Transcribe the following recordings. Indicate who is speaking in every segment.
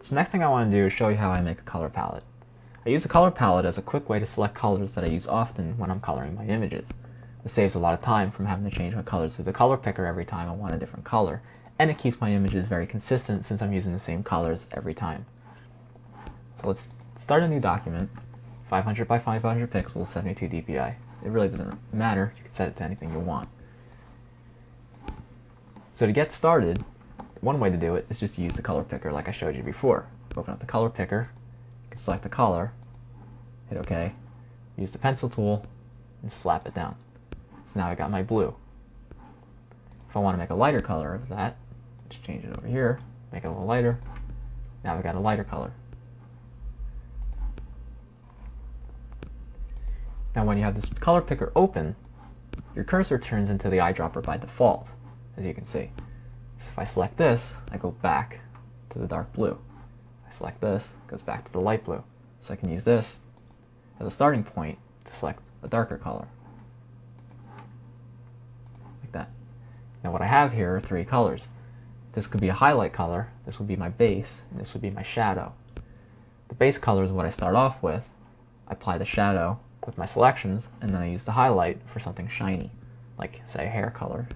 Speaker 1: So next thing I want to do is show you how I make a color palette. I use a color palette as a quick way to select colors that I use often when I'm coloring my images. This saves a lot of time from having to change my colors through the color picker every time I want a different color, and it keeps my images very consistent since I'm using the same colors every time. So let's start a new document, 500 by 500 pixels, 72 dpi. It really doesn't matter, you can set it to anything you want. So to get started, one way to do it is just to use the color picker like I showed you before. Open up the color picker, you can select the color, hit OK, use the pencil tool, and slap it down. So now I got my blue. If I want to make a lighter color of that, just change it over here, make it a little lighter. Now I've got a lighter color. Now when you have this color picker open, your cursor turns into the eyedropper by default, as you can see. So if I select this, I go back to the dark blue. I select this, it goes back to the light blue. So I can use this as a starting point to select a darker color. Like that. Now what I have here are three colors. This could be a highlight color, this would be my base, and this would be my shadow. The base color is what I start off with. I apply the shadow with my selections, and then I use the highlight for something shiny, like say a hair color.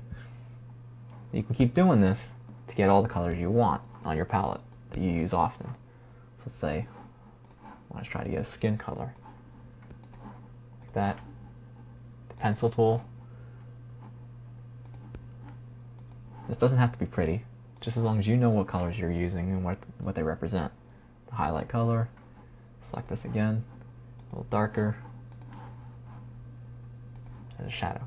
Speaker 1: You can keep doing this to get all the colors you want on your palette that you use often. So let's say I want to try to get a skin color. Like that. The pencil tool. This doesn't have to be pretty, just as long as you know what colors you're using and what they represent. The highlight color. Select this again, a little darker. And a shadow.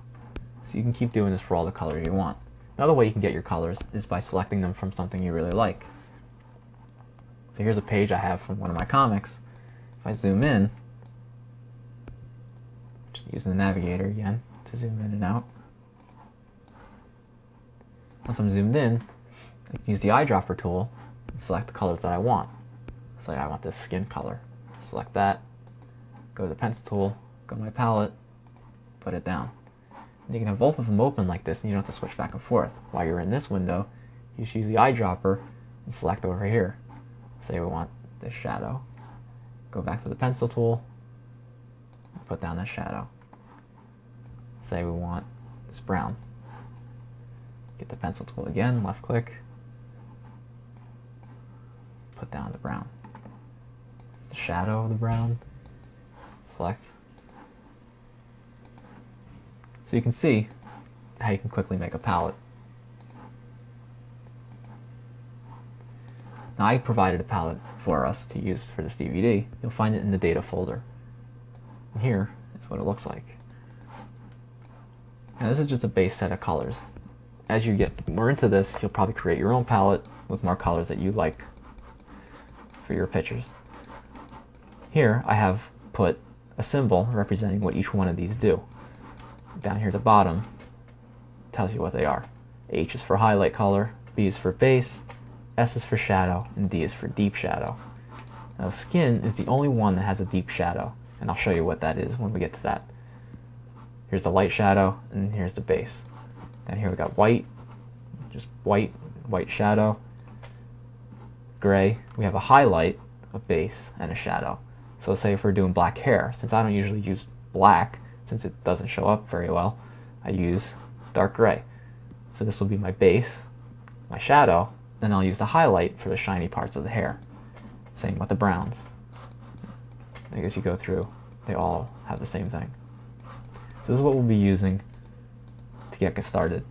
Speaker 1: So you can keep doing this for all the colors you want. Another way you can get your colors is by selecting them from something you really like. So here's a page I have from one of my comics. If I zoom in, just using the navigator again to zoom in and out. Once I'm zoomed in, I can use the eyedropper tool and select the colors that I want. Say I want this skin color. Select that, go to the pencil tool, go to my palette, put it down. And you can have both of them open like this and you don't have to switch back and forth. While you're in this window, you just use the eyedropper and select over here. Say we want this shadow. Go back to the pencil tool, and put down this shadow. Say we want this brown. Get the pencil tool again, left click, put down the brown. The shadow of the brown, select. So you can see how you can quickly make a palette. Now I provided a palette for us to use for this DVD. You'll find it in the data folder. And here is what it looks like. Now this is just a base set of colors. As you get more into this, you'll probably create your own palette with more colors that you like for your pictures. Here I have put a symbol representing what each one of these do. Down here at the bottom tells you what they are. H is for highlight color, B is for base, S is for shadow, and D is for deep shadow. Now skin is the only one that has a deep shadow, and I'll show you what that is when we get to that. Here's the light shadow, and here's the base. Then here we got white, just white shadow, gray. We have a highlight, a base, and a shadow. So let's say if we're doing black hair, since I don't usually use black, since it doesn't show up very well, I use dark gray. So this will be my base, my shadow, then I'll use the highlight for the shiny parts of the hair. Same with the browns. I guess you go through, they all have the same thing. So this is what we'll be using to get started.